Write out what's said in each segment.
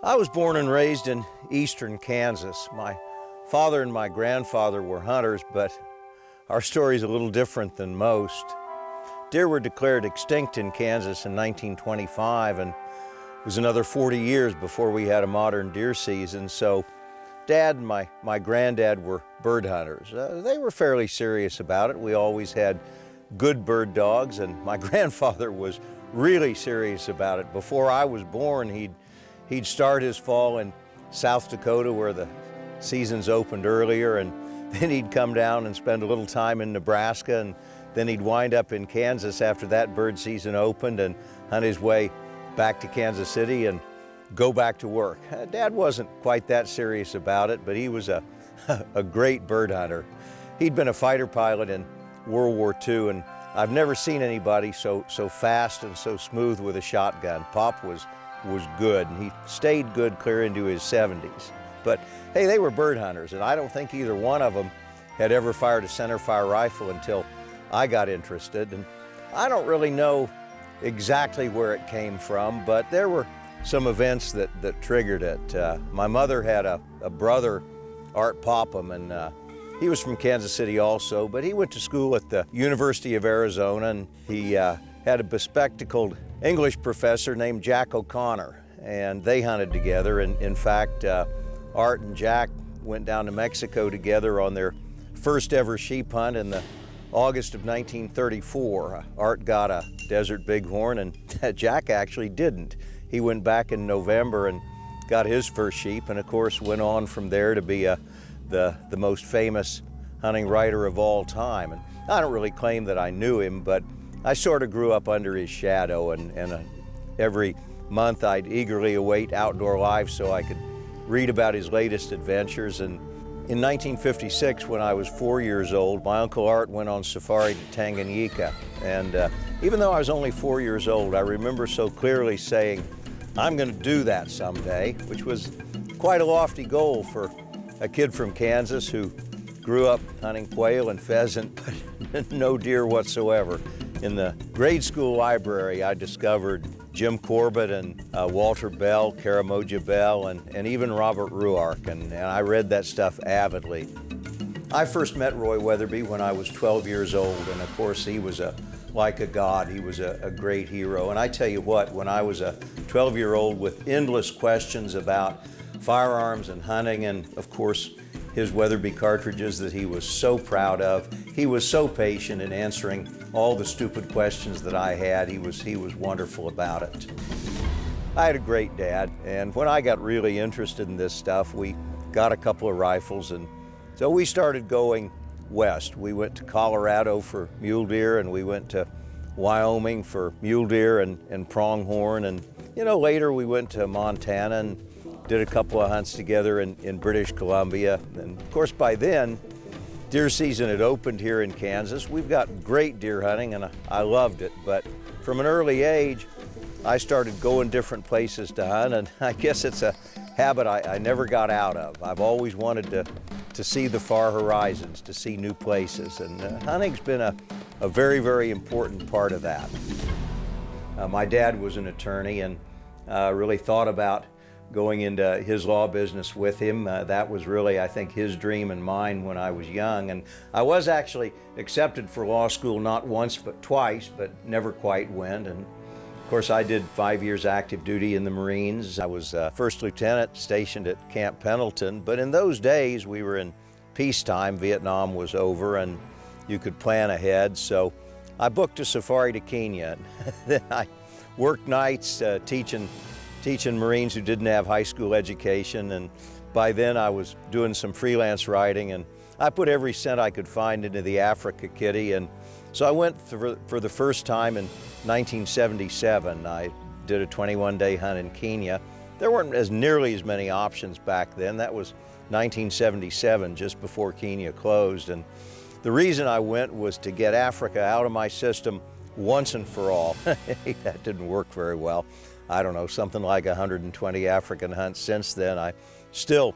I was born and raised in eastern Kansas. My father and my grandfather were hunters, but our story is a little different than most. Deer were declared extinct in Kansas in 1925, and it was another 40 years before we had a modern deer season. So Dad and my granddad were bird hunters. They were fairly serious about it. We always had good bird dogs, and my grandfather was really serious about it. Before I was born, he'd start his fall in South Dakota, where the seasons opened earlier, and then he'd come down and spend a little time in Nebraska, and then he'd wind up in Kansas after that bird season opened and hunt his way back to Kansas City and go back to work. Dad wasn't quite that serious about it, but he was a great bird hunter. He'd been a fighter pilot in World War II, and I've never seen anybody so fast and so smooth with a shotgun. Pop was good, and he stayed good clear into his 70s. But hey, they were bird hunters, and I don't think either one of them had ever fired a centerfire rifle until I got interested. And I don't really know exactly where it came from, but there were some events that triggered it. My mother had a brother, Art Popham, and he was from Kansas City also, but he went to school at the University of Arizona, and he had a bespectacled English professor named Jack O'Connor, and they hunted together. And in fact, Art and Jack went down to Mexico together on their first ever sheep hunt in the August of 1934. Art got a desert bighorn, and Jack actually didn't. He went back in November and got his first sheep, and of course went on from there to be the most famous hunting writer of all time. And I don't really claim that I knew him, but I sort of grew up under his shadow, and every month I'd eagerly await Outdoor Life so I could read about his latest adventures. And in 1956, when I was 4 years old, my Uncle Art went on safari to Tanganyika. And even though I was only 4 years old, I remember so clearly saying, "I'm going to do that someday," which was quite a lofty goal for a kid from Kansas who grew up hunting quail and pheasant, but no deer whatsoever. In the grade school library, I discovered Jim Corbett and Walter Bell, Karamoja Bell, and even Robert Ruark, and I read that stuff avidly. I first met Roy Weatherby when I was 12 years old, and of course he was like a god. He was a great hero. And I tell you what, when I was a 12-year-old with endless questions about firearms and hunting, and of course his Weatherby cartridges that he was so proud of, he was so patient in answering all the stupid questions that I had. He was wonderful about it. I had a great dad, and when I got really interested in this stuff, we got a couple of rifles, and so we started going west. We went to Colorado for mule deer, and we went to Wyoming for mule deer and pronghorn, and later we went to Montana and did a couple of hunts together in British Columbia. And of course by then, deer season had opened here in Kansas. We've got great deer hunting, and I loved it, but from an early age, I started going different places to hunt, and I guess it's a habit I never got out of. I've always wanted to see the far horizons, to see new places, and hunting's been a very, very important part of that. My dad was an attorney, and really thought about going into his law business with him. That was really, I think, his dream and mine when I was young. And I was actually accepted for law school not once but twice, but never quite went. And of course I did 5 years active duty in the Marines. I was first lieutenant stationed at Camp Pendleton, but in those days we were in peacetime. Vietnam was over and you could plan ahead. So I booked a safari to Kenya. Then I worked nights teaching Marines who didn't have high school education, and by then I was doing some freelance writing, and I put every cent I could find into the Africa kitty. And so I went for the first time in 1977. I did a 21-day hunt in Kenya. There weren't nearly as many options back then. That was 1977, just before Kenya closed, and the reason I went was to get Africa out of my system once and for all. That didn't work very well. I don't know, something like 120 African hunts since then. I still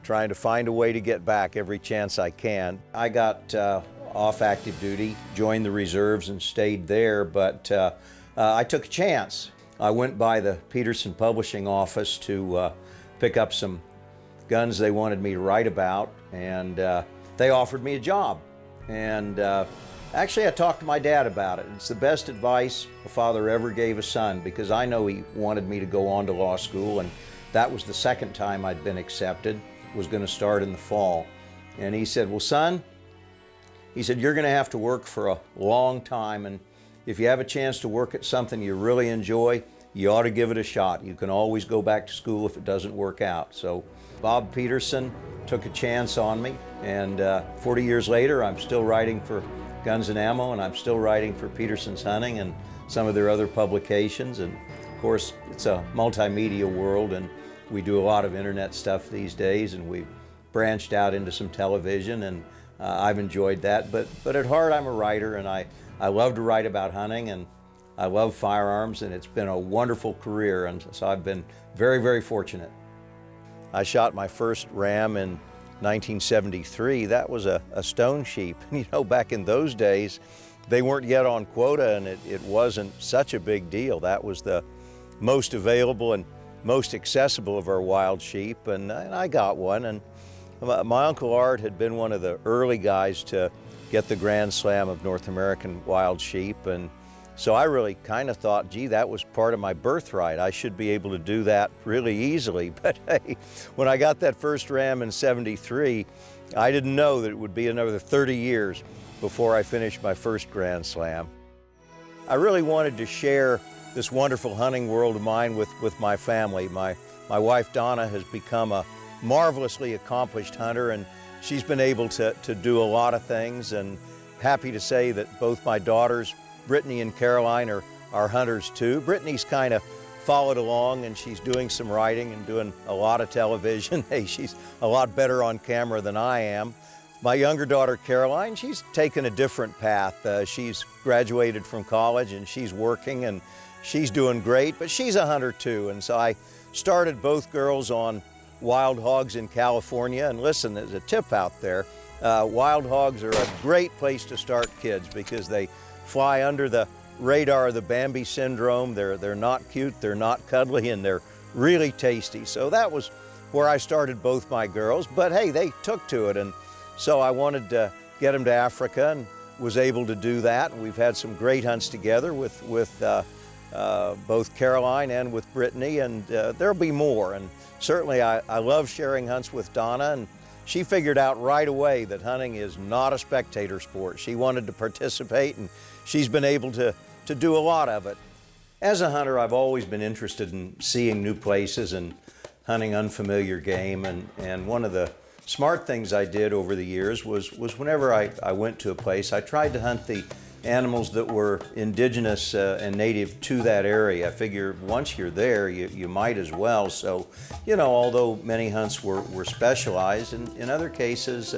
trying to find a way to get back every chance I can. I got off active duty, joined the reserves and stayed there, but I took a chance. I went by the Peterson Publishing office to pick up some guns they wanted me to write about, and they offered me a job. And actually, I talked to my dad about it. It's the best advice a father ever gave a son, because I know he wanted me to go on to law school, and that was the second time I'd been accepted. It was going to start in the fall. And he said, well, son, he said, you're going to have to work for a long time, and if you have a chance to work at something you really enjoy, you ought to give it a shot. You can always go back to school if it doesn't work out. So Bob Peterson took a chance on me, and 40 years later, I'm still writing for Guns and Ammo, and I'm still writing for Peterson's Hunting and some of their other publications. And of course, it's a multimedia world, and we do a lot of internet stuff these days, and we've branched out into some television, and I've enjoyed that. But at heart, I'm a writer, and I love to write about hunting, and I love firearms, and it's been a wonderful career, and so I've been very, very fortunate. I shot my first ram in 1973. That was a stone sheep. You know, back in those days, they weren't yet on quota, and it wasn't such a big deal. That was the most available and most accessible of our wild sheep, and I got one. And my Uncle Art had been one of the early guys to get the Grand Slam of North American wild sheep, and so I really kind of thought, gee, that was part of my birthright. I should be able to do that really easily. But hey, when I got that first ram in '73, I didn't know that it would be another 30 years before I finished my first Grand Slam. I really wanted to share this wonderful hunting world of mine with my family. My wife Donna has become a marvelously accomplished hunter, and she's been able to do a lot of things, and happy to say that both my daughters, Brittany and Caroline, are hunters too. Brittany's kind of followed along, and she's doing some writing and doing a lot of television. Hey, she's a lot better on camera than I am. My younger daughter, Caroline, she's taken a different path. She's graduated from college, and she's working, and she's doing great, but she's a hunter too. And so I started both girls on wild hogs in California. And listen, there's a tip out there. Wild hogs are a great place to start kids, because they fly under the radar of the Bambi syndrome. They're not cute, they're not cuddly, and they're really tasty. So that was where I started both my girls, but hey, they took to it. And so I wanted to get them to Africa, and was able to do that. And we've had some great hunts together with both Caroline and with Brittany, and there'll be more. And certainly I love sharing hunts with Donna, and she figured out right away that hunting is not a spectator sport. She wanted to participate, and she's been able to do a lot of it. As a hunter, I've always been interested in seeing new places and hunting unfamiliar game, and one of the smart things I did over the years was whenever I went to a place, I tried to hunt the animals that were indigenous and native to that area. I figure once you're there, you might as well. So, you know, although many hunts were specialized, and in other cases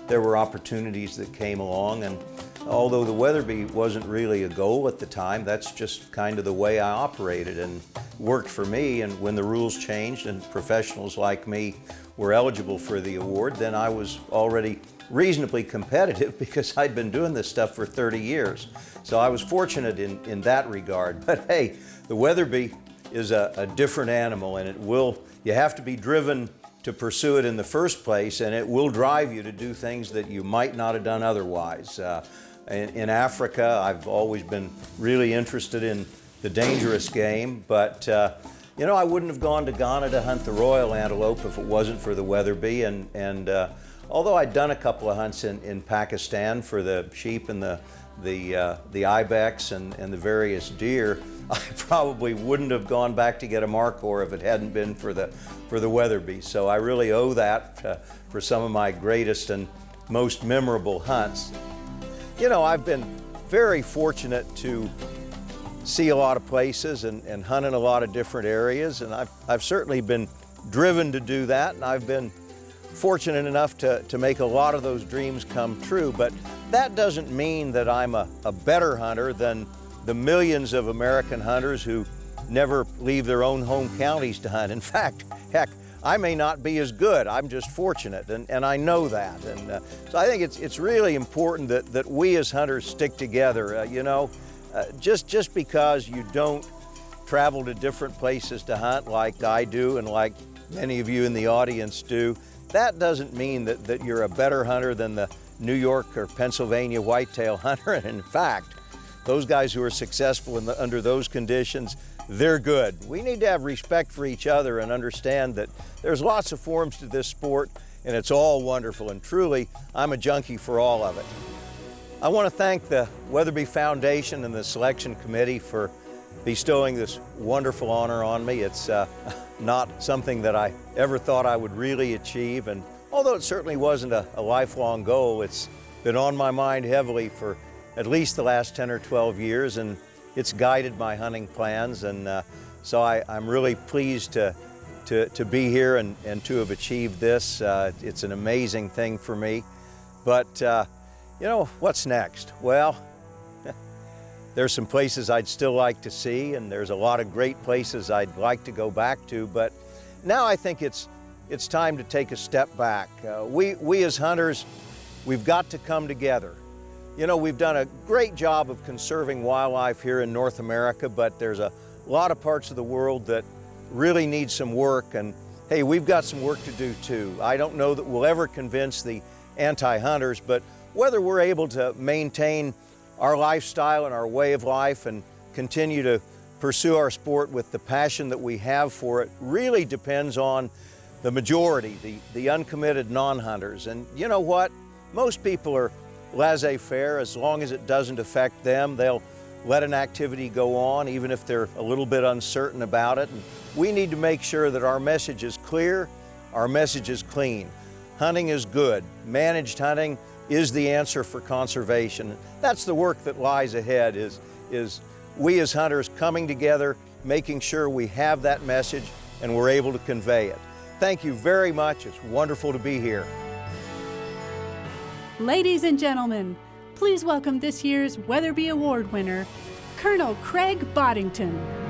there were opportunities that came along, and although the Weatherby wasn't really a goal at the time, that's just kind of the way I operated, and worked for me. And when the rules changed and professionals like me were eligible for the award, then I was already reasonably competitive, because I'd been doing this stuff for 30 years. So I was fortunate in that regard. But hey, the Weatherby is a different animal, and you have to be driven to pursue it in the first place, and it will drive you to do things that you might not have done otherwise. In Africa, I've always been really interested in the dangerous game, but you know, I wouldn't have gone to Ghana to hunt the royal antelope if it wasn't for the Weatherby, and although I'd done a couple of hunts in Pakistan for the sheep and the ibex and the various deer, I probably wouldn't have gone back to get a markhor if it hadn't been for the Weatherby. So I really owe that for some of my greatest and most memorable hunts. You know, I've been very fortunate to see a lot of places and hunt in a lot of different areas, and I've certainly been driven to do that, and I've been fortunate enough to make a lot of those dreams come true. But that doesn't mean that I'm a better hunter than the millions of American hunters who never leave their own home counties to hunt. In fact, heck, I may not be as good. I'm just fortunate, and I know that. And so I think it's really important that we as hunters stick together. You know, just because you don't travel to different places to hunt like I do and like many of you in the audience do, that doesn't mean that you're a better hunter than the New York or Pennsylvania whitetail hunter. And in fact, those guys who are successful under those conditions, they're good. We need to have respect for each other and understand that there's lots of forms to this sport and it's all wonderful, and truly, I'm a junkie for all of it. I want to thank the Weatherby Foundation and the selection committee for bestowing this wonderful honor on me. It's not something that I ever thought I would really achieve, and although it certainly wasn't a lifelong goal, it's been on my mind heavily for at least the last 10 or 12 years, and it's guided my hunting plans, and so I'm really pleased to be here and to have achieved this. It's an amazing thing for me. But you know, what's next? Well, there's some places I'd still like to see, and there's a lot of great places I'd like to go back to, but now I think it's time to take a step back. We as hunters, we've got to come together. You know, we've done a great job of conserving wildlife here in North America, but there's a lot of parts of the world that really need some work, and hey, we've got some work to do too. I don't know that we'll ever convince the anti-hunters, but whether we're able to maintain our lifestyle and our way of life and continue to pursue our sport with the passion that we have for it really depends on the majority, the uncommitted non-hunters. And you know what? Most people are laissez-faire. As long as it doesn't affect them, they'll let an activity go on, even if they're a little bit uncertain about it. And we need to make sure that our message is clear, our message is clean. Hunting is good. Managed hunting is the answer for conservation. That's the work that lies ahead, is we as hunters coming together, making sure we have that message and we're able to convey it. Thank you very much. It's wonderful to be here. Ladies and gentlemen, please welcome this year's Weatherby Award winner, Colonel Craig Boddington.